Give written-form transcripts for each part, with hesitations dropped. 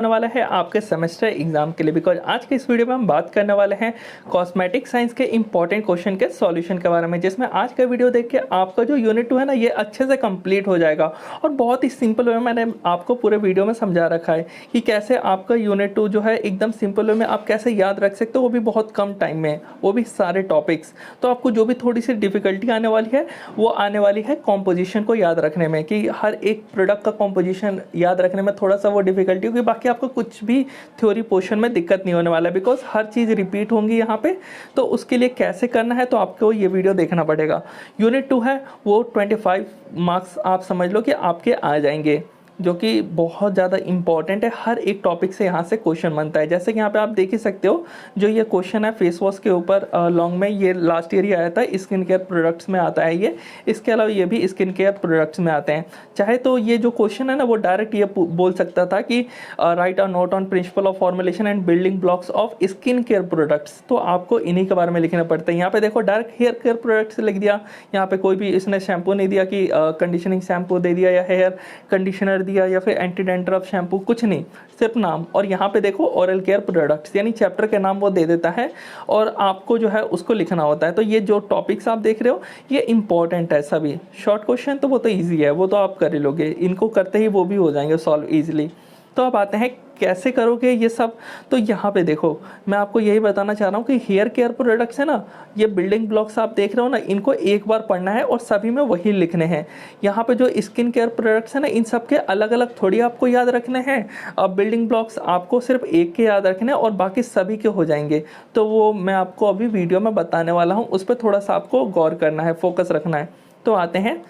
होने वाला है आपके सेमेस्टर एग्जाम के लिए। बिकॉज आज के इस वीडियो में हम बात करने वाले हैं कॉस्मेटिक साइंस के इंपॉर्टेंट क्वेश्चन के सॉल्यूशन के बारे में, जिसमें आज का वीडियो देख के आपका जो यूनिट 2 है ना, ये अच्छे से कंप्लीट हो जाएगा। और बहुत ही सिंपल वे में मैंने आपको पूरे वीडियो में समझा रखा है कि कैसे आपका यूनिट 2 जो है एकदम सिंपल वे में आप कैसे याद रख सकते हो, वो भी बहुत कम टाइम में, वो भी सारे टॉपिक्स। तो आपको जो भी थोड़ी सी डिफिकल्टी आने वाली है वो आने वाली है कॉम्पोजिशन को याद रखने में, कि हर एक प्रोडक्ट का कॉम्पोजिशन याद रखने में थोड़ा सा वो डिफिकल्टी होगी। बाकी आपको कुछ भी थ्योरी पोर्शन में दिक्कत नहीं होने वाला है, बिकॉज हर चीज़ रिपीट होंगी यहाँ पे। तो उसके लिए कैसे करना है तो आपको ये वीडियो देखना पड़ेगा। यूनिट 2 है वो 25 मार्क्स आप समझ लो कि आपके आ जाएंगे, जो कि बहुत ज़्यादा इंपॉर्टेंट है। हर एक टॉपिक से यहाँ से क्वेश्चन बनता है। जैसे कि यहाँ पे आप देख ही सकते हो, जो ये क्वेश्चन है फेस वॉश के ऊपर लॉन्ग में, ये लास्ट ईयर ही आया था, स्किन केयर प्रोडक्ट्स में आता है ये। इसके अलावा ये भी स्किन केयर प्रोडक्ट्स में आते हैं। चाहे तो ये जो क्वेश्चन है ना, वो डायरेक्ट ये बोल सकता था कि right a note on principle of formulation and building blocks of skin care products. तो आपको इन्हीं के बारे में लिखना पड़ता है। यहाँ पे देखो डायरेक्ट हेयर केयर प्रोडक्ट्स लिख दिया। यहाँ पे कोई भी इसने शैम्पू नहीं दिया कि कंडीशनिंग शैम्पू दे दिया या हेयर कंडीशनर दिया या फिर एंटी डैंड्रफ शैम्पू, कुछ नहीं, सिर्फ नाम। और यहाँ पे देखो ओरल केयर प्रोडक्ट्स, यानी चैप्टर के नाम वो दे देता है और आपको जो है उसको लिखना होता है। तो ये जो टॉपिक्स आप देख रहे हो ये इंपॉर्टेंट है सभी। शॉर्ट क्वेश्चन तो वो तो ईजी है, वो तो आप कर ही लोगे, इनको करते ही वो भी हो जाएंगे सॉल्व ईजिली। तो अब आते हैं कैसे करोगे ये सब। तो यहाँ पे देखो, मैं आपको यही बताना चाह रहा हूँ कि हेयर केयर प्रोडक्ट्स है ना, ये बिल्डिंग ब्लॉक्स आप देख रहे हो ना, इनको एक बार पढ़ना है और सभी में वही लिखने हैं। यहाँ पे जो स्किन केयर प्रोडक्ट्स है ना, इन सब के अलग अलग थोड़ी आपको याद रखने हैं। अब बिल्डिंग ब्लॉक्स आपको सिर्फ एक के याद रखने हैं और बाकी सभी के हो जाएंगे। तो वो मैं आपको अभी वीडियो में बताने वाला हूँ, उस पर थोड़ा सा आपको गौर करना है, फोकस रखना है। तो आते हैं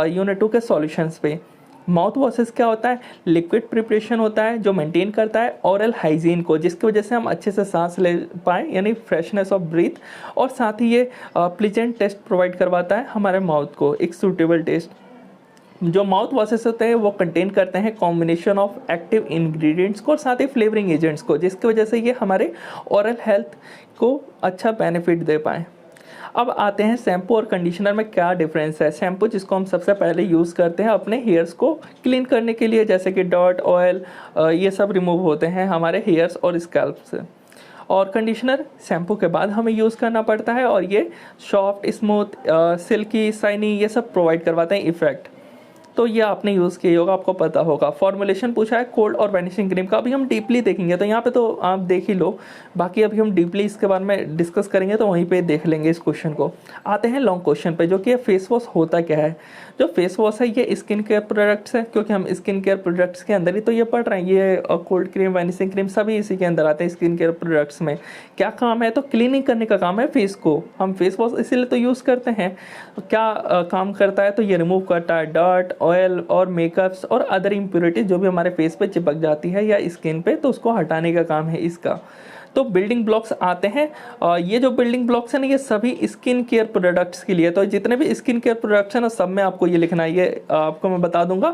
यूनिट 2 के सॉल्यूशंस पे। माउथ वॉशेस क्या होता है? लिक्विड प्रिपरेशन होता है जो मेंटेन करता है ओरल हाइजीन को, जिसकी वजह से हम अच्छे से सांस ले पाएँ, यानी फ्रेशनेस ऑफ ब्रीथ। और साथ ही ये प्लीजेंट टेस्ट प्रोवाइड करवाता है हमारे माउथ को, एक सूटेबल टेस्ट। जो माउथ वॉशेस होते हैं वो कंटेन करते हैं कॉम्बिनेशन ऑफ एक्टिव इंग्रेडिएंट्स को और साथ ही फ्लेवरिंग एजेंट्स को, जिसकी वजह से ये हमारे ओरल हेल्थ को अच्छा बेनिफिट दे पाएँ। अब आते हैं शैम्पू और कंडीशनर में क्या डिफरेंस है। शैम्पू जिसको हम सबसे पहले यूज़ करते हैं अपने हेयर्स को क्लीन करने के लिए, जैसे कि डर्ट, ऑयल, ये सब रिमूव होते हैं हमारे हेयर्स और स्कैल्प से। और कंडीशनर शैम्पू के बाद हमें यूज़ करना पड़ता है और ये सॉफ्ट, स्मूथ, सिल्की, शाइनी, ये सब प्रोवाइड करवाते हैं इफेक्ट। तो ये आपने यूज़ किया होगा, आपको पता होगा। फॉर्मुलेशन पूछा है कोल्ड और वैनिशिंग क्रीम का, अभी हम डीपली देखेंगे, तो यहाँ पे तो आप देख ही लो। बाकी अभी हम डीपली इसके बारे में डिस्कस करेंगे, तो वहीं पे देख लेंगे इस क्वेश्चन को। आते हैं लॉन्ग क्वेश्चन पे, जो कि फेस वॉश होता क्या है। जो फेस वॉश है ये स्किन केयर प्रोडक्ट्स है, क्योंकि हम स्किन केयर प्रोडक्ट्स के अंदर ही तो ये पढ़ रहे हैं। ये कोल्ड क्रीम, वैनिशिंग क्रीम सभी इसी के अंदर आते हैं। स्किन केयर प्रोडक्ट्स में क्या काम है? तो क्लीनिंग करने का काम है फेस को। हम फेस वॉश इसीलिए तो यूज़ करते हैं। क्या काम करता है? तो ये रिमूव करता है डर्ट, ऑयल और मेकअप्स और अदर इम्प्योरिटीज जो भी हमारे फेस पे चिपक जाती है या स्किन पे, तो उसको हटाने का काम है इसका। तो बिल्डिंग ब्लॉक्स आते हैं, ये जो बिल्डिंग ब्लॉक्स हैं ना, ये सभी स्किन केयर प्रोडक्ट्स के लिए। तो जितने भी स्किन केयर प्रोडक्ट्स हैं ना, सब में आपको ये लिखना है। ये आपको मैं बता दूंगा।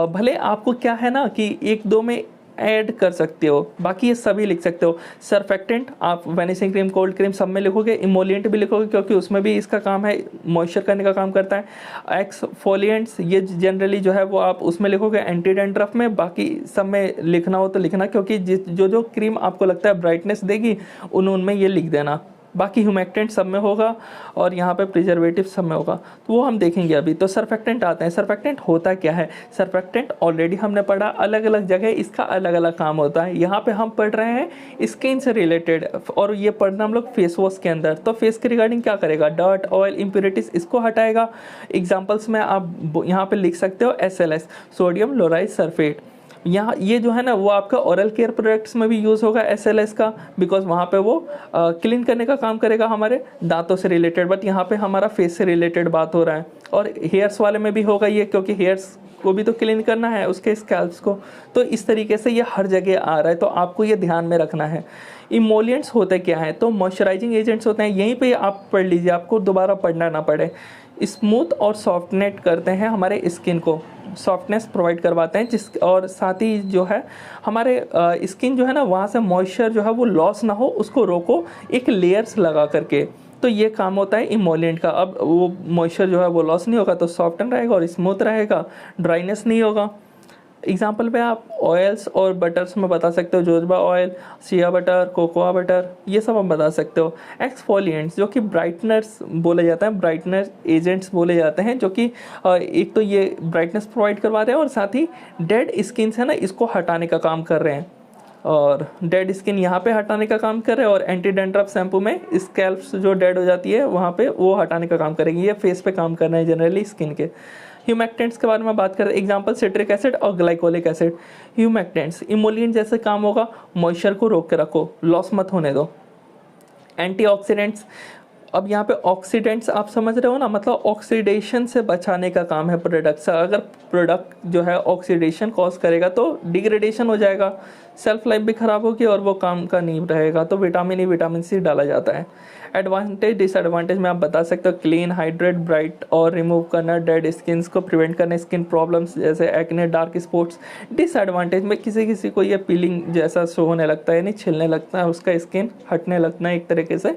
भले आपको क्या है ना कि एक दो में ऐड कर सकते हो, बाकी ये सभी लिख सकते हो। सरफेक्टेंट आप वैनिशिंग क्रीम, कोल्ड क्रीम सब में लिखोगे। इमोलिएंट भी लिखोगे, क्योंकि उसमें भी इसका काम है, मॉइस्चर करने का काम करता है। एक्सफोलिएंट्स ये जनरली जो है वो आप उसमें लिखोगे, एंटी डैंड्रफ में। बाकी सब में लिखना हो तो लिखना, क्योंकि जो जो क्रीम आपको लगता है ब्राइटनेस देगी उनमें ये लिख देना। बाकी ह्यूमेक्टेंट सब में होगा और यहाँ पे प्रिजर्वेटिव सब में होगा, तो वो हम देखेंगे अभी। तो सरफेक्टेंट आते हैं। सरफेक्टेंट होता क्या है? सरफेक्टेंट ऑलरेडी हमने पढ़ा, अलग अलग जगह इसका अलग अलग काम होता है। यहाँ पे हम पढ़ रहे हैं स्किन से रिलेटेड, और ये पढ़ना हम लोग फेस वॉश के अंदर। तो फेस के रिगार्डिंग क्या करेगा? डर्ट, ऑयल, इम्प्योरिटीज, इसको हटाएगा। एग्जाम्पल्स में आप यहाँ पे लिख सकते हो SLS, सोडियम लोराइड सल्फेट। यहाँ ये जो है ना, वो आपका ओरल केयर प्रोडक्ट्स में भी यूज़ होगा SLS का, बिकॉज वहाँ पे वो क्लीन करने का काम करेगा हमारे दांतों से रिलेटेड। बट यहाँ पे हमारा फेस से रिलेटेड बात हो रहा है। और हेयर्स वाले में भी होगा ये, क्योंकि हेयर्स को भी तो क्लीन करना है, उसके स्कैल्प्स को। तो इस तरीके से ये हर जगह आ रहा है, तो आपको ये ध्यान में रखना है। इमोलिएंट्स होते क्या है? तो मॉइस्चराइजिंग एजेंट्स होते हैं। यहीं पे आप पढ़ लीजिए, आपको दोबारा पढ़ना ना पड़े। स्मूथ और सॉफ्टनेट करते हैं हमारे स्किन को, सॉफ्टनेस प्रोवाइड करवाते हैं, जिस और साथ ही जो है हमारे स्किन जो है ना, वहाँ से मॉइस्चर जो है वो लॉस ना हो, उसको रोको एक लेयर्स लगा करके। तो ये काम होता है इमोलिएंट का। अब वो मॉइस्चर जो है वो लॉस नहीं होगा, तो सॉफ्टन रहेगा और स्मूथ रहेगा, ड्राइनेस नहीं होगा। एग्जाम्पल पे आप ऑयल्स और बटर्स में बता सकते हो, jojoba oil, shea butter, cocoa butter, ये सब आप बता सकते हो। एक्सफोलिएंट्स जो कि ब्राइटनर्स बोले जाते हैं, ब्राइटनर एजेंट्स बोले जाते हैं, जो कि एक तो ये ब्राइटनेस प्रोवाइड करवा रहे हैं और साथ ही डेड स्किन है ना, इसको हटाने का काम कर रहे हैं, और डेड स्किन यहाँ पे हटाने का काम कर रहे हैं, और एंटी डेंड्रफ शैम्पू में स्कैल्प्स जो डेड हो जाती है वहाँ पे वो हटाने का काम करेंगे। ये फेस पे काम करना है जनरली स्किन के। ह्यूमेक्टेंट्स के बारे में बात करें, एग्जांपल सिट्रिक एसिड और ग्लाइकोलिक एसिड। ह्यूमेक्टेंट्स इमोलिएंट जैसे काम होगा, मॉइस्चर को रोक के रखो, लॉस मत होने दो। एंटीऑक्सीडेंट्स, अब यहाँ पे ऑक्सीडेंट्स आप समझ रहे हो ना, मतलब ऑक्सीडेशन से बचाने का काम है प्रोडक्ट से। अगर प्रोडक्ट जो है ऑक्सीडेशन कॉज करेगा तो डिग्रेडेशन हो जाएगा, सेल्फ लाइफ भी खराब होगी और वो काम का नहीं रहेगा, तो विटामिन ई, विटामिन सी डाला जाता है। एडवांटेज डिसएडवांटेज में आप बता सकते हो, क्लीन, हाइड्रेट, ब्राइट और रिमूव करना डेड स्किन को, प्रिवेंट करना स्किन प्रॉब्लम्स जैसे एक्ने, डार्क स्पॉट्स। डिसएडवांटेज में किसी किसी को ये पीलिंग जैसा शो होने लगता है, यानी छिलने लगता है, उसका स्किन हटने लगता है एक तरीके से,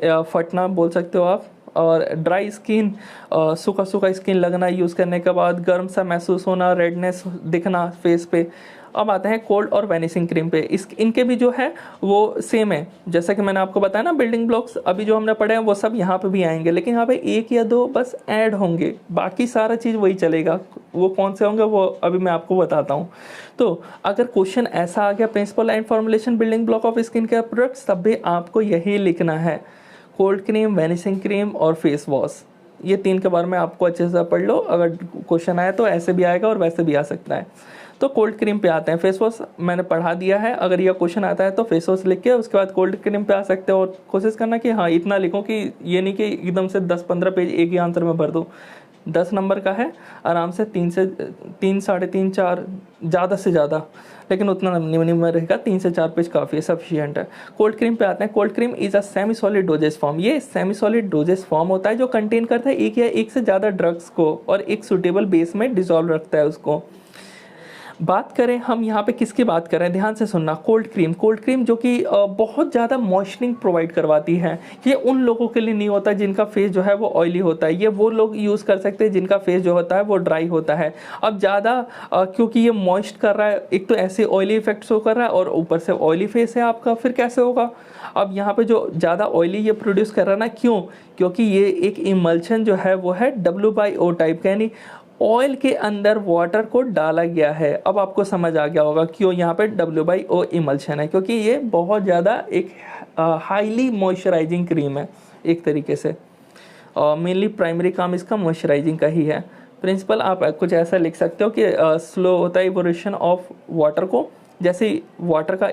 फटना बोल सकते हो आप। और ड्राई स्किन, सूखा सूखा स्किन लगना यूज़ करने के बाद, गर्म सा महसूस होना, रेडनेस दिखना फेस पे। अब आते हैं कोल्ड और वैनिशिंग क्रीम पे। इनके भी जो है वो सेम है, जैसा कि मैंने आपको बताया ना, बिल्डिंग ब्लॉक्स अभी जो हमने पढ़े हैं वो सब यहाँ पे भी आएंगे, लेकिन यहाँ पे एक या दो बस ऐड होंगे, बाकी सारा चीज़ वही चलेगा। वो कौन से होंगे वो अभी मैं आपको बताता हूँ। तो अगर क्वेश्चन ऐसा आ गया, principle and formulation building block of skin care products, तब भी आपको यही लिखना है, कोल्ड क्रीम, वैनिशिंग क्रीम और फेस वॉश। ये तीन के बारे में आपको अच्छे से पढ़ लो, अगर क्वेश्चन आए तो ऐसे भी आएगा और वैसे भी आ सकता है। तो कोल्ड क्रीम पे आते हैं, फेस वॉश मैंने पढ़ा दिया है, अगर यह क्वेश्चन आता है तो फेस वॉश लिख के उसके बाद कोल्ड क्रीम पे आ सकते हो। और कोशिश करना कि हाँ इतना लिखो कि ये नहीं कि एकदम से 10-15 पेज एक ही आंसर में भर दो। 10 नंबर का है, आराम से 3 से 3, 3.5, 4 ज़्यादा से ज़्यादा, लेकिन उतना मिनिमम रहेगा, 3 से 4 पेज काफ़ी है, सफिशिएंट है। कोल्ड क्रीम पे आते हैं। Cold cream is a semi solid doses form. ये सेमी सॉलिड डोजेस फॉर्म होता है जो कंटेन करता है एक या एक से ज़्यादा ड्रग्स को और एक सूटेबल बेस में डिसॉल्व रखता है उसको। बात करें हम यहाँ पे किसकी बात करें, ध्यान से सुनना। कोल्ड क्रीम जो कि बहुत ज़्यादा मॉइस्चरिंग प्रोवाइड करवाती है। ये उन लोगों के लिए नहीं होता जिनका फेस जो है वो ऑयली होता है, ये वो लोग यूज़ कर सकते हैं जिनका फेस जो होता है वो ड्राई होता है। अब ज़्यादा क्योंकि ये मॉइस्ट कर रहा है, एक तो ऐसे ऑयली इफेक्ट शो कर रहा है और ऊपर से ऑयली फेस है आपका, फिर कैसे होगा। अब यहाँ पे जो ज़्यादा ऑयली ये प्रोड्यूस कर रहा है ना, क्यों, क्योंकि ये एक इमल्शन जो है वो है W/O टाइप का, यानी ऑयल के अंदर वाटर को डाला गया है। अब आपको समझ आ गया होगा क्यों यहाँ पे W/O इमल्शन है, क्योंकि ये बहुत ज़्यादा एक हाईली मॉइस्चराइजिंग क्रीम है एक तरीके से। मेनली प्राइमरी काम इसका मॉइस्चराइजिंग का ही है। प्रिंसिपल आप कुछ ऐसा लिख सकते हो कि स्लो होता है इवोपोरेशन ऑफ वाटर को, जैसे वाटर का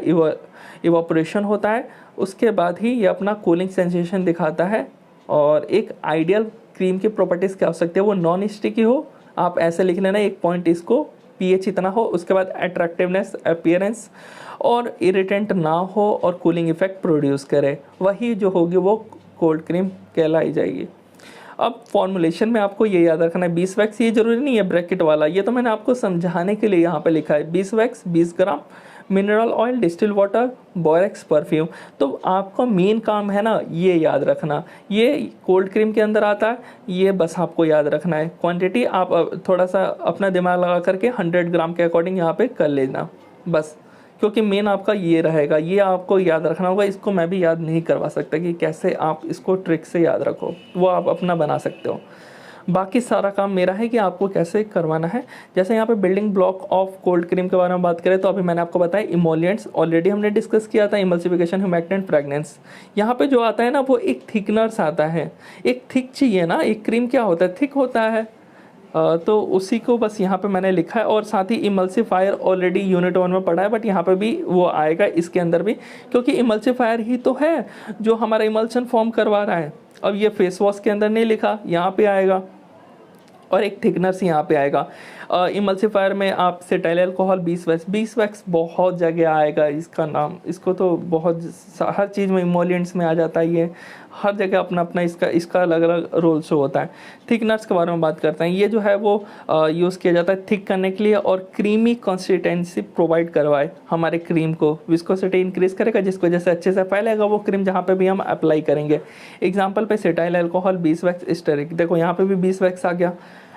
इवोपोरेशन होता है उसके बाद ही ये अपना कूलिंग सेंसेशन दिखाता है। और एक आइडियल क्रीम की प्रॉपर्टीज़ क्या हो सकती है, वो नॉन स्टिकी हो, आप ऐसे लिख लेना एक पॉइंट इसको, pH इतना हो, उसके बाद अट्रैक्टिवनेस, अपीयरेंस और इरिटेंट ना हो और कूलिंग इफेक्ट प्रोड्यूस करे, वही जो होगी वो कोल्ड क्रीम कहलाई जाएगी। अब फॉर्मुलेशन में आपको ये याद रखना है, 20 वैक्स, ये जरूरी नहीं है ब्रैकेट वाला, ये तो मैंने आपको समझाने के लिए यहाँ पे लिखा है। 20 wax, 20 gram mineral oil, distil water, borax perfume. तो आपका मेन काम है ना ये याद रखना, ये कोल्ड क्रीम के अंदर आता है, ये बस आपको याद रखना है। क्वांटिटी आप थोड़ा सा अपना दिमाग लगा करके 100 ग्राम के अकॉर्डिंग यहाँ पे कर लेना बस, क्योंकि मेन आपका ये रहेगा, ये आपको याद रखना होगा। इसको मैं भी याद नहीं करवा सकता कि कैसे आप इसको ट्रिक से याद रखो, वो आप अपना बना सकते हो। बाकी सारा काम मेरा है कि आपको कैसे करवाना है। जैसे यहाँ पे building block of cold cream के बारे में बात करें तो अभी मैंने आपको बताया इमोलिएंट्स ऑलरेडी हमने डिस्कस किया था, इमल्सिफिकेशन, ह्यूमेक्टेंट, फ्रेगनेंस। यहाँ पे जो आता है ना वो एक थिकनर्स आता है, एक थिक चाहिए ना, एक क्रीम क्या होता है, थिक होता है, तो उसी को बस यहाँ पे मैंने लिखा है। और साथ ही इमल्सिफायर ऑलरेडी यूनिट 1 में पढ़ा है, बट यहाँ पे भी वो आएगा इसके अंदर भी, क्योंकि इमल्सिफायर ही तो है जो हमारा इमल्शन फॉर्म करवा रहा है। अब ये फेस वॉश के अंदर नहीं लिखा, यहाँ पे आएगा। और एक थिकनेस यहाँ पे आएगा। इमल्सिफायर में आप सेटाइल अल्कोहल 20 वैक्स बहुत जगह आएगा इसका नाम, इसको तो बहुत हर चीज़ में इमोलिएंट्स में आ जाता है, ये हर जगह अपना अपना इसका अलग अलग रोल शो होता है। थिकनेस के बारे में बात करते हैं, ये जो है वो यूज़ किया जाता है थिक करने के लिए और क्रीमी कंसिस्टेंसी प्रोवाइड करवाए हमारे क्रीम को, विस्कोसिटी इंक्रीज करेगा जिसकी वजह से अच्छे से फैलेगा वो क्रीम जहाँ पे भी हम अप्लाई करेंगे। एग्जाम्पल पे सेटाइल अल्कोहल 20 वैक्स, स्टेरिक, देखो यहाँ पे भी 20 वैक्स आ गया।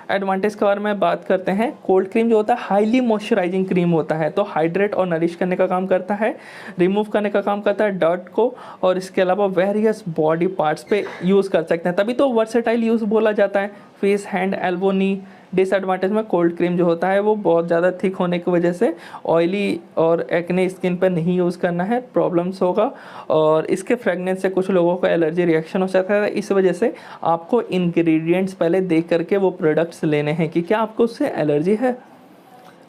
एडवांटेज के बारे में बात करते हैं। कोल्ड क्रीम जो होता है हाईली मॉइस्चराइजिंग क्रीम होता है, तो हाइड्रेट और नरिश करने का काम करता है, रिमूव करने का काम करता है डर्ट को, और इसके अलावा वेरियस बॉडी पार्ट्स पे यूज़ कर सकते हैं, तभी तो वर्सेटाइल यूज़ बोला जाता है। फेस, हैंड, एल्बो, नी। डिसएडवांटेज में कोल्ड क्रीम जो होता है वो बहुत ज़्यादा थिक होने की वजह से ऑयली और एक्ने स्किन पर नहीं यूज़ करना है, प्रॉब्लम्स होगा, और इसके फ्रेगनेंस से कुछ लोगों को एलर्जी रिएक्शन हो सकता है। इस वजह से आपको इंग्रेडिएंट्स पहले देख करके वो प्रोडक्ट्स लेने हैं कि क्या आपको उससे एलर्जी है।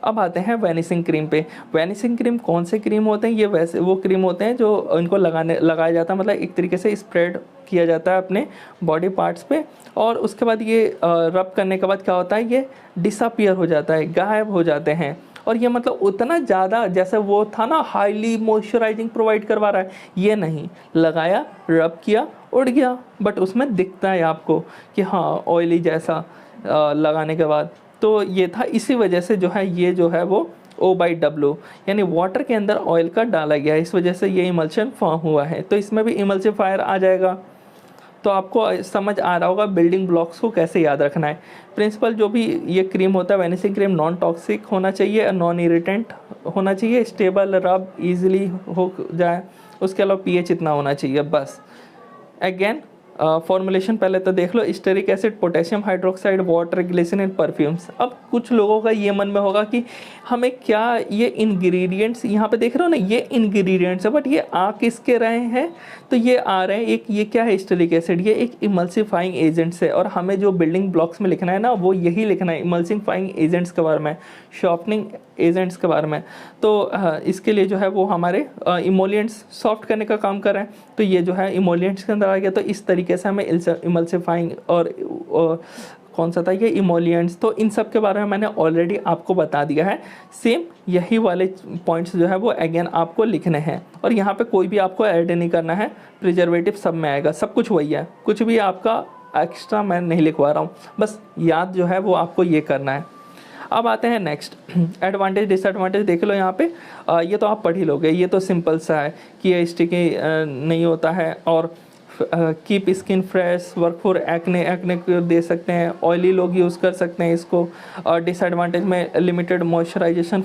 अब आते हैं वैनिशिंग क्रीम पे। वैनिशिंग क्रीम कौन से क्रीम होते हैं? ये वैसे वो क्रीम होते हैं जो इनको लगाया जाता है, मतलब एक तरीके से स्प्रेड किया जाता है अपने बॉडी पार्ट्स पे, और उसके बाद ये रब करने के बाद क्या होता है, ये डिसअपियर हो जाता है, गायब हो जाते हैं। और ये मतलब उतना ज़्यादा जैसे वो था ना हाईली मॉइस्चराइजिंग प्रोवाइड करवा रहा है, ये नहीं, लगाया, रब किया, उड़ गया, बट उसमें दिखता है आपको कि हाँ ऑयली जैसा लगाने के बाद। तो ये था, इसी वजह से जो है ये जो है वो O/W यानी वाटर के अंदर ऑयल का डाला गया है, इस वजह से ये इमल्शन फॉर्म हुआ है। तो इसमें भी इमल्सिफायर आ जाएगा। तो आपको समझ आ रहा होगा बिल्डिंग ब्लॉक्स को कैसे याद रखना है। प्रिंसिपल जो भी ये क्रीम होता है वैनिशिंग क्रीम नॉन टॉक्सिक होना चाहिए, नॉन इरिटेंट होना चाहिए, स्टेबल, रब इजीली हो जाए, उसके अलावा pH इतना होना चाहिए बस। अगेन फॉर्मुलेशन पहले तो देख लो, stearic acid, potassium hydroxide, water, glycerine, perfumes. अब कुछ लोगों का ये मन में होगा कि हमें क्या ये इंग्रेडिएंट्स यहाँ पे देख रहे हो ना, ये इंग्रेडिएंट्स है, बट ये आ किसके रहे हैं? तो ये आ रहे हैं एक, ये क्या है स्टेरिक एसिड, ये एक इमल्सिफाइंग एजेंट्स है, और हमें जो बिल्डिंग ब्लॉक्स में लिखना है ना वो यही लिखना है, इमल्सिफाइंग एजेंट्स के बारे में, शॉर्पनिंग एजेंट्स के बारे में। तो इसके लिए जो है वो हमारे इमोलिएंट्स सॉफ्ट करने का काम कर रहे हैं, तो ये जो है इमोलिएंट्स के अंदर आ गया। तो इस तरीके से हमें इमल्सिफाइंग और कौन सा था ये इमोलिएंट्स, तो इन सब के बारे में मैंने ऑलरेडी आपको बता दिया है। सेम यही वाले पॉइंट्स जो है वो अगेन आपको लिखने हैं, और यहाँ पे कोई भी आपको ऐड नहीं करना है, प्रिजर्वेटिव सब में आएगा, सब कुछ वही है, कुछ भी आपका एक्स्ट्रा मैं नहीं लिखवा रहा हूँ, बस याद जो है वो आपको ये करना है। अब आते हैं नेक्स्ट, एडवांटेज डिसएडवांटेज देख लो यहाँ पे। ये तो आप पढ़ ही लोगे, ये तो सिंपल सा है कि ये स्टिकी नहीं होता है, और keep skin fresh, work for acne को दे सकते हैं, ऑयली लोग यूज़ कर सकते हैं इसको। डिसएडवांटेज में लिमिटेड मॉइस्चराइजेशन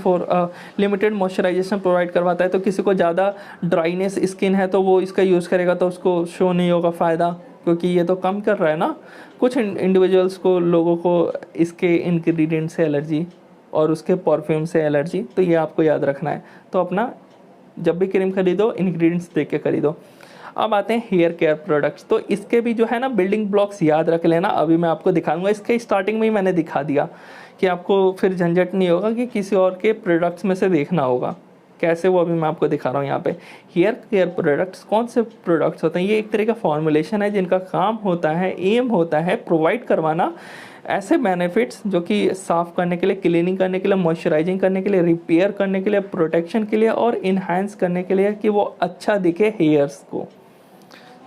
प्रोवाइड करवाता है, तो किसी को ज़्यादा ड्राइनेस स्किन है तो वो इसका यूज़ करेगा तो उसको शो नहीं होगा फ़ायदा, क्योंकि ये तो कम कर रहा है ना। कुछ इंडिविजुअल्स को, लोगों को इसके इंग्रेडिएंट से एलर्जी और उसके परफ्यूम से एलर्जी, तो ये आपको याद रखना है। तो अपना जब भी क्रीम खरीदो इंग्रेडिएंट्स देख के खरीदो। अब आते हैं हेयर केयर प्रोडक्ट्स, तो इसके भी जो है ना बिल्डिंग ब्लॉक्स याद रख लेना। अभी मैं आपको दिखाऊंगा, इसके स्टार्टिंग में ही मैंने दिखा दिया कि आपको फिर झंझट नहीं होगा कि किसी और के प्रोडक्ट्स में से देखना होगा कैसे, वो अभी मैं आपको दिखा रहा हूँ यहाँ पे। हेयर केयर प्रोडक्ट्स कौन से प्रोडक्ट्स होते हैं? ये एक तरह का फॉर्मुलेशन है जिनका काम होता है, एम होता है प्रोवाइड करवाना ऐसे बेनिफिट्स जो कि साफ़ करने के लिए, क्लीनिंग करने के लिए, मॉइस्चराइजिंग करने के लिए, रिपेयर करने के लिए, प्रोटेक्शन के लिए और इन्हांस करने के लिए कि वो अच्छा दिखे हेयर्स को।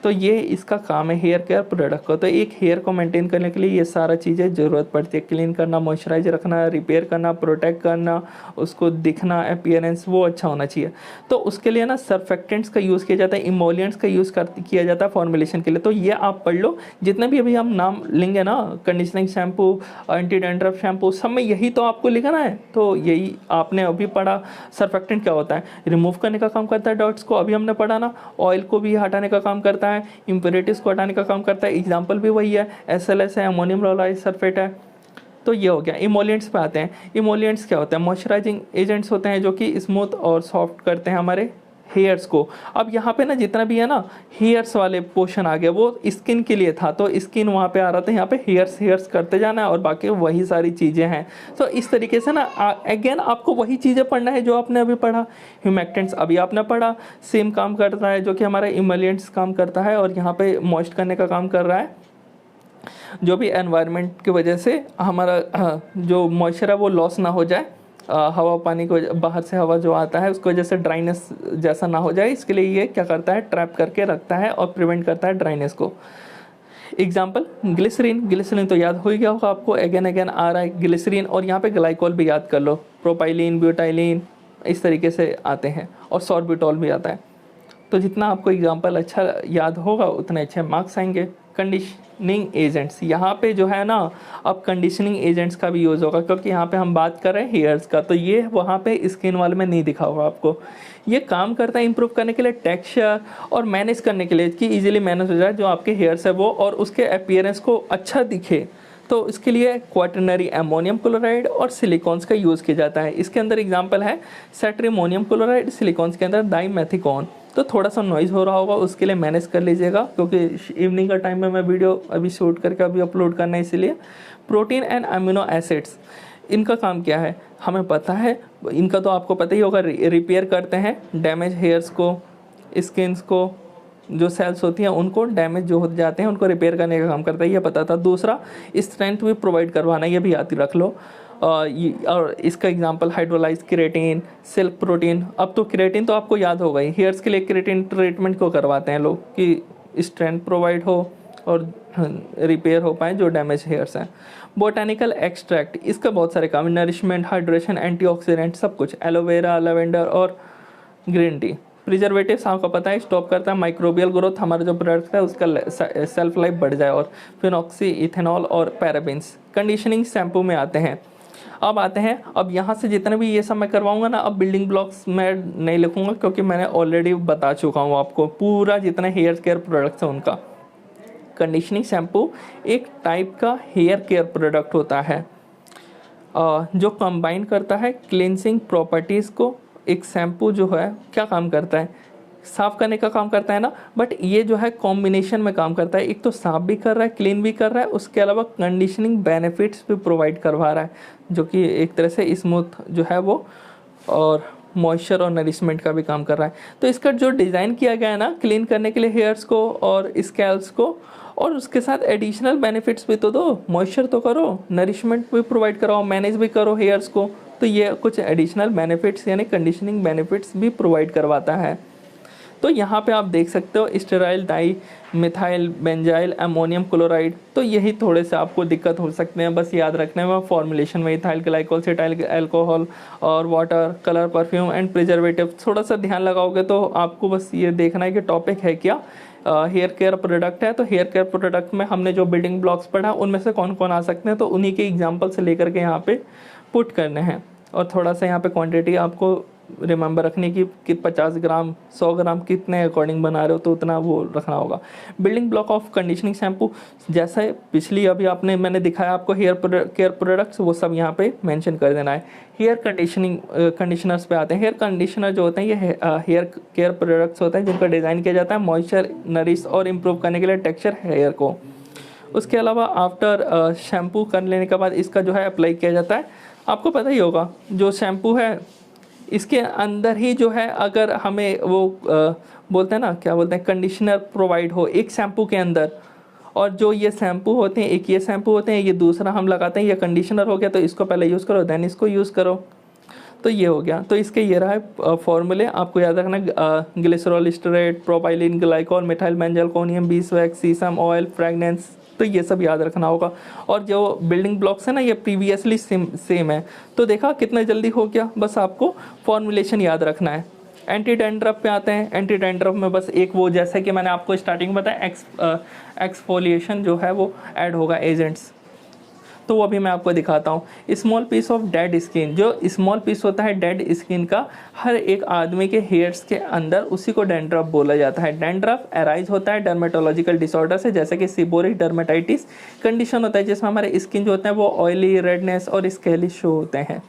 तो ये इसका काम है हेयर केयर प्रोडक्ट को। तो एक हेयर को मेंटेन करने के लिए ये सारा चीज़ें ज़रूरत पड़ती है, क्लीन करना, मॉइस्चराइज रखना, रिपेयर करना, प्रोटेक्ट करना, उसको दिखना, अपीयरेंस वो अच्छा होना चाहिए। तो उसके लिए ना सर्फेक्टेंट्स का यूज़ किया जाता है, इमोलिएंट्स का यूज़ किया जाता है फॉर्मुलेशन के लिए। तो ये आप पढ़ लो, जितने भी अभी हम नाम लेंगे ना, conditioning shampoo, anti dandruff shampoo, सब में यही तो आपको लिखना है। तो यही आपने अभी पढ़ा, सर्फेक्टेंट क्या होता है, रिमूव करने का काम करता है डॉट्स को, अभी हमने पढ़ा ना, ऑयल को भी हटाने का काम करता है, इंप्योरिटीज को हटाने का काम करता है, एग्जाम्पल भी वही है, SLS है, अमोनियम लोलाइज सल्फेट है। तो ये हो गया। इमोलिएंट्स पे आते हैं। इमोलिएंट्स क्या होते हैं? मॉइस्चराइजिंग एजेंट्स होते हैं जो कि स्मूथ और सॉफ्ट करते हैं हमारे हेयर्स को। अब यहाँ पे ना जितना भी है ना हेयर्स वाले पोर्शन आ गया, वो स्किन के लिए था, तो स्किन वहाँ पे आ रहा था, यहाँ पे हेयर्स करते जाना है और बाकी वही सारी चीज़ें हैं। तो इस तरीके से ना अगेन आपको वही चीज़ें पढ़ना है जो आपने अभी पढ़ा। ह्यूमेक्टेंट्स अभी आपने पढ़ा, सेम काम करता है जो कि हमारा इमोलिएंट्स काम करता है, और यहाँ पे मॉइस्ट करने का काम कर रहा है, जो भी एनवायरनमेंट की वजह से हमारा जो मॉइस्चर है वो लॉस ना हो जाए, हवा पानी को, बाहर से हवा जो आता है उसको वजह से ड्राइनेस जैसा ना हो जाए, इसके लिए ये क्या करता है, ट्रैप करके रखता है और प्रिवेंट करता है ड्राइनेस को। एग्जाम्पल ग्लिसरीन तो याद हो ही गया होगा आपको, अगेन आ रहा है ग्लिसरीन, और यहाँ पे ग्लाइकोल भी याद कर लो, प्रोपाइलिन, ब्यूटाइलिन, इस तरीके से आते हैं, और सॉर्बिटॉल भी आता है। तो जितना आपको एग्जाम्पल अच्छा याद होगा उतने अच्छे मार्क्स आएंगे। कंडीशनिंग एजेंट्स, यहाँ पे जो है ना अब कंडीशनिंग एजेंट्स का भी यूज़ होगा, क्योंकि यहाँ पे हम बात कर रहे हैं हेयर्स का, तो ये वहाँ पे स्किन वाले में नहीं दिखा होगा आपको। ये काम करता है इंप्रूव करने के लिए टेक्सचर और मैनेज करने के लिए कि इजीली मैनेज हो जाए जो आपके हेयर्स है वो, और उसके अपीयरेंस को अच्छा दिखे। तो इसके लिए क्वाटरनरी अमोनियम क्लोराइड और सिलिकॉन्स का यूज़ किया जाता है। इसके अंदर एग्जांपल है सेट्रिमोनियम क्लोराइड, सिलिकॉन्स के अंदर डाइमेथिकॉन। तो थोड़ा सा नॉइज़ हो रहा होगा, उसके लिए मैनेज कर लीजिएगा, क्योंकि इवनिंग का टाइम में मैं वीडियो अभी शूट करके अभी अपलोड करना है इसीलिए। प्रोटीन एंड अमीनो एसिड्स, इनका काम क्या है हमें पता है, इनका तो आपको पता ही होगा, रिपेयर करते हैं डैमेज हेयर्स को, स्किन्स को, जो सेल्स होती हैं उनको डैमेज जो हो जाते हैं उनको रिपेयर करने का काम करता है, ये पता था। दूसरा स्ट्रेंथ भी प्रोवाइड करवाना, ये भी याद रख लो। और इसका example hydrolyse keratin, silk protein. अब तो केराटिन तो आपको याद होगा ही, हेयर्स के लिए केराटिन ट्रीटमेंट को करवाते हैं लोग कि स्ट्रेंथ प्रोवाइड हो और रिपेयर हो पाए जो डैमेज हेयर्स हैं। बोटानिकल एक्सट्रैक्ट, इसका बहुत सारे काम, नरिशमेंट, हाइड्रेशन, एंटीऑक्सीडेंट, सब कुछ। एलोवेरा, लेवेंडर और ग्रीन टी। प्रिजर्वेटिव्स आपको पता है स्टॉप करता है माइक्रोबियल ग्रोथ, हमारा जो प्रोडक्ट है उसका सेल्फ लाइफ बढ़ जाए। और फिनॉक्सी, इथेनॉल और पैराबिन्स। कंडीशनिंग शैम्पू में आते हैं। अब यहाँ से जितने भी ये सब मैं करवाऊंगा ना, अब बिल्डिंग ब्लॉक्स मैं नहीं लिखूंगा, क्योंकि मैंने ऑलरेडी बता चुका हूँ आपको पूरा जितने हेयर केयर प्रोडक्ट्स हैं उनका। कंडीशनिंग शैम्पू एक टाइप का हेयर केयर प्रोडक्ट होता है जो कंबाइन करता है क्लींजिंग प्रॉपर्टीज़ को। एक शैम्पू जो है क्या काम करता है, साफ़ करने का काम करता है ना, बट ये जो है कॉम्बिनेशन में काम करता है। एक तो साफ़ भी कर रहा है, क्लीन भी कर रहा है, उसके अलावा कंडीशनिंग बेनिफिट्स भी प्रोवाइड करवा रहा है, जो कि एक तरह से स्मूथ जो है वो, और मॉइस्चर और नरिशमेंट का भी काम कर रहा है। तो इसका जो डिज़ाइन किया गया है ना, क्लीन करने के लिए हेयर्स को और स्कैल्प्स को, और उसके साथ एडिशनल बेनिफिट्स भी तो दो, मॉइस्चर तो करो, नरिशमेंट भी प्रोवाइड कराओ, मैनेज भी करो हेयर्स को। तो ये कुछ एडिशनल बेनिफिट्स यानी कंडीशनिंग बेनिफिट्स भी प्रोवाइड करवाता है। तो यहाँ पे आप देख सकते हो sterile di methyl benzyl ammonium chloride. तो यही थोड़े से आपको दिक्कत हो सकते हैं, बस याद रखने में फॉर्मुलेशन में इथाइल ग्लाइकोल, सेटाइल अल्कोहल और water, colour, perfume and preservative. थोड़ा सा ध्यान लगाओगे तो आपको बस ये देखना है कि टॉपिक है क्या, हेयर केयर प्रोडक्ट है। तो हेयर केयर प्रोडक्ट में हमने जो बिल्डिंग ब्लॉक्स पढ़ा उनमें से कौन कौन आ सकते हैं, तो उन्हीं के एग्जाम्पल से लेकर के यहाँ पे पुट करने हैं। और थोड़ा सा यहाँ पे क्वांटिटी आपको रिमेंबर रखने की कि 50 ग्राम 100 ग्राम कितने अकॉर्डिंग बना रहे हो, तो उतना वो रखना होगा। Building block of conditioning shampoo, जैसे पिछली अभी मैंने दिखाया आपको हेयर केयर प्रोडक्ट्स, वो सब यहाँ पे मेंशन कर देना है। हेयर कंडीशनर्स पे आते हैं। हेयर कंडीशनर जो होते हैं ये हेयर केयर प्रोडक्ट्स होते हैं जिनका डिज़ाइन किया जाता है मॉइस्चर, नरिश और इम्प्रूव करने के लिए टेक्सचर हेयर को। उसके अलावा आफ्टर शैम्पू कर लेने के बाद इसका जो है अप्लाई किया जाता है। आपको पता ही होगा जो शैम्पू है इसके अंदर ही जो है, अगर हमें वो बोलते हैं ना, क्या बोलते हैं, कंडीशनर प्रोवाइड हो एक शैम्पू के अंदर, और जो ये शैम्पू होते हैं, एक ये शैम्पू होते हैं, ये दूसरा हम लगाते हैं, ये कंडीशनर हो गया, तो इसको पहले यूज़ करो देन इसको यूज़ करो। तो ये हो गया। तो इसके ये रहा है फॉर्मूले, आपको याद रखना, glycerol stearate, propylene glycol, methyl benzalkonium, beeswax, sesame oil, fragrance, तो ये सब याद रखना होगा। और जो बिल्डिंग ब्लॉक्स है ना, ये प्रीवियसली सेम है। तो देखा कितना जल्दी हो गया, बस आपको फॉर्मुलेशन याद रखना है। एंटी डैंड्रफ पे आते हैं। एंटी डैंड्रफ में बस एक वो, जैसे कि मैंने आपको स्टार्टिंग में बताया, एक्सफोलिएशन जो है वो ऐड होगा एजेंट्स, तो वो अभी मैं आपको दिखाता हूँ। Small piece of dead skin, जो स्मॉल पीस होता है डेड स्किन का हर एक आदमी के हेयर्स के अंदर, उसी को डैंड्रफ बोला जाता है। डैंड्रफ अराइज होता है डर्मेटोलॉजिकल डिसऑर्डर से, जैसे कि सीबोरिक डर्मेटाइटिस कंडीशन होता है जिसमें हमारे स्किन जो होते हैं वो ऑयली, रेडनेस और स्केली शो होते हैं।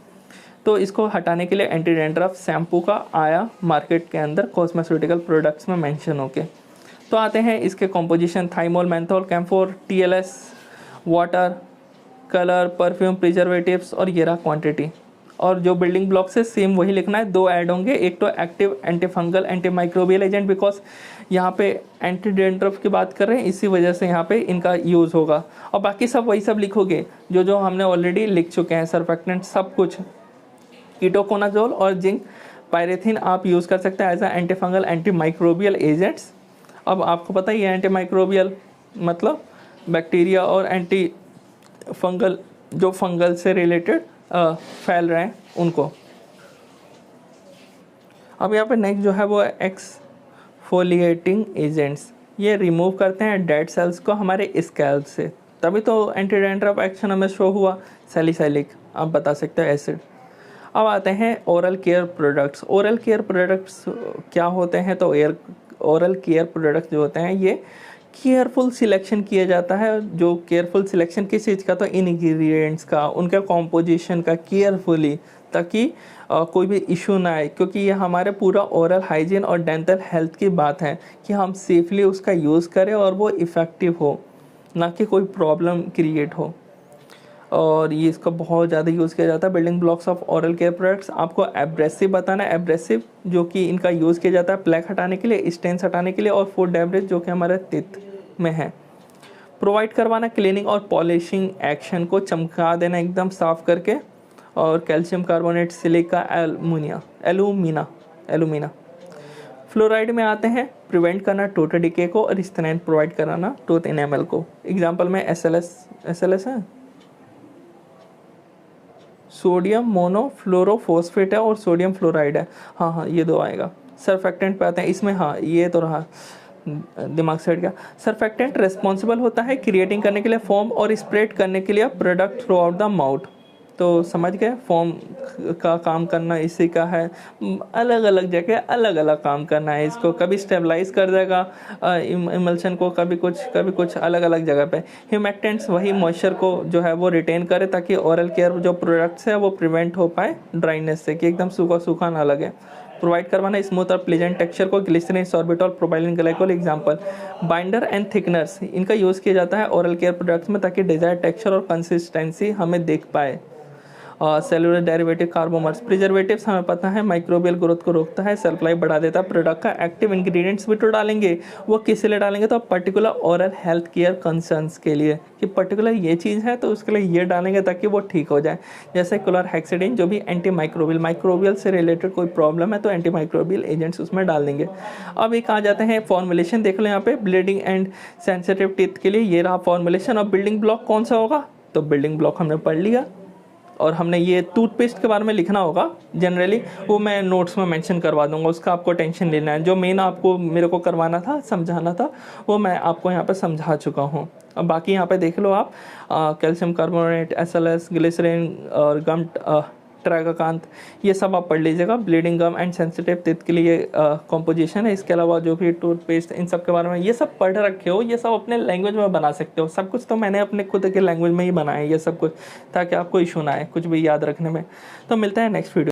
तो इसको हटाने के लिए एंटी डैंड्रफ शैम्पू का आया मार्केट के अंदर कॉस्मेस्यूटिकल प्रोडक्ट्स में मेंशन होके। तो आते हैं इसके composition, thymol, menthol, camphor, TLS, water, colour, perfume, preservatives, और ये रहा क्वांटिटी। और जो बिल्डिंग ब्लॉक से सेम वही लिखना है, दो ऐड होंगे, एक तो active anti fungal anti microbial agent, because यहाँ पे एंटी डैंड्रफ की बात कर रहे हैं, इसी वजह से यहाँ पे इनका यूज़ होगा। और बाकी सब वही सब लिखोगे जो जो हमने ऑलरेडी लिख चुके हैं, सर्फेक्टेंट सब कुछ। कीटोकोनाजोल और जिंक पायरेथिन आप यूज़ कर सकते हैं as a antifungal antimicrobial agents. अब आपको पता ही है एंटी माइक्रोबियल मतलब बैक्टीरिया, और एंटी फंगल जो फंगल से रिलेटेड फैल रहे हैं उनको। अब यहाँ पे नेक्स्ट जो है वो एक्सफोलिएटिंग एजेंट्स। ये रिमूव करते हैं डेड सेल्स को हमारे स्कैल्प से, तभी तो एंटी डैंड्रफ एक्शन हमें शो हुआ। सैलिसाइलिक, आप बता सकते हो एसिड। अब आते हैं oral care products. Oral care products क्या होते हैं? तो ओरल केयर प्रोडक्ट्स जो होते हैं ये केयरफुल सिलेक्शन किया जाता है। जो केयरफुल सिलेक्शन किस चीज़ का? तो इंग्रेडिएंट्स का, उनके कॉम्पोजिशन का केयरफुली, ताकि कोई भी इशू ना आए, क्योंकि ये हमारे पूरा ओरल हाइजीन और डेंटल हेल्थ की बात है कि हम सेफली उसका यूज़ करें और वो इफ़ेक्टिव हो, ना कि कोई प्रॉब्लम क्रिएट हो। और ये इसका बहुत ज़्यादा यूज़ किया जाता है। Building blocks of oral care products, आपको एब्रेसिव बताना है। एब्रेसिव जो कि इनका यूज़ किया जाता है प्लेक हटाने के लिए, स्टेन्स हटाने के लिए, और फूड डेब्रिस जो कि हमारे टीथ में है। प्रोवाइड करवाना क्लीनिंग और पॉलिशिंग एक्शन को, चमका देना एकदम साफ करके। और calcium carbonate, silica, alumina. Fluoride में आते हैं प्रिवेंट करना टूथ डिके को, और स्टेनाइन प्रोवाइड कराना टूथ इनेमल को। एग्जाम्पल में एसएलएस है, सोडियम मोनोफ्लोरोफॉस्फेट है, और सोडियम फ्लोराइड है। हाँ, ये दो आएगा। सरफेक्टेंट पे आते हैं, इसमें हाँ ये तो रहा, दिमाग से हट गया। सरफेक्टेंट रिस्पॉन्सिबल होता है क्रिएटिंग करने के लिए फोम और स्प्रेड करने के लिए product through out the mouth. तो समझ गए, फोम का काम करना इसी का है। अलग अलग जगह अलग अलग काम करना है इसको, कभी स्टेबलाइज कर देगा इमल्शन को, कभी कुछ अलग अलग जगह पे। ह्यूमेक्टेंट्स वही मॉइस्चर को जो है वो रिटेन करे, ताकि ओरल केयर जो प्रोडक्ट्स है वो प्रिवेंट हो पाए ड्राइनेस से, कि एकदम सूखा सूखा ना लगे। प्रोवाइड करवाना स्मूथ और प्लेजेंट टेक्सचर को, glycerin, sorbitol, propylene glycol. Example binder and thickeners, इनका यूज़ किया जाता है ओरल केयर प्रोडक्ट्स में, ताकि डिजायर्ड टेक्सचर और कंसिस्टेंसी हमें देख पाए। सेलुलर डेरिवेटिव, कार्बोमर्स, प्रिजर्वेटिव्स हमें पता है माइक्रोबियल ग्रोथ को रोकता है, सेल्फ लाइफ बढ़ा देता है प्रोडक्ट का। एक्टिव इंग्रेडिएंट्स भी तो डालेंगे, वो किस लिए डालेंगे? तो particular oral health care concerns के लिए, कि पर्टिकुलर ये चीज़ है तो उसके लिए ये डालेंगे ताकि वो ठीक हो जाए। जैसे क्लोरहेक्सिडिन जो भी एंटी माइक्रोबियल से रिलेटेड कोई प्रॉब्लम है तो एंटी माइक्रोबियल एजेंट्स उसमें डाल देंगे। अब एक आ जाते हैं फॉर्मुलेशन, देख लो यहाँ पे ब्लीडिंग एंड सेंसिटिव टीथ के लिए ये रहा फॉर्मुलेशन। और बिल्डिंग ब्लॉक कौन सा होगा? तो बिल्डिंग ब्लॉक हमने पढ़ लिया, और हमने ये टूथपेस्ट के बारे में लिखना होगा जनरली, वो मैं नोट्स में मेंशन करवा दूंगा, उसका आपको टेंशन लेना है। जो मेन आपको मेरे को करवाना था, समझाना था, वो मैं आपको यहाँ पे समझा चुका हूँ। अब बाकी यहाँ पे देख लो आप, कैल्शियम कार्बोनेट, एसएलएस, ग्लिसरीन और गम ट्राइगाकांत, ये सब आप पढ़ लीजिएगा। Bleeding gum and sensitive teeth के लिए कॉम्पोजिशन है। इसके अलावा जो भी टूथपेस्ट, इन सब के बारे में ये सब पढ़ रखे हो, ये सब अपने लैंग्वेज में बना सकते हो। सब कुछ तो मैंने अपने खुद के लैंग्वेज में ही बनाया है ये सब कुछ, ताकि आपको इशू ना आए कुछ भी याद रखने में। तो मिलता है नेक्स्ट वीडियो।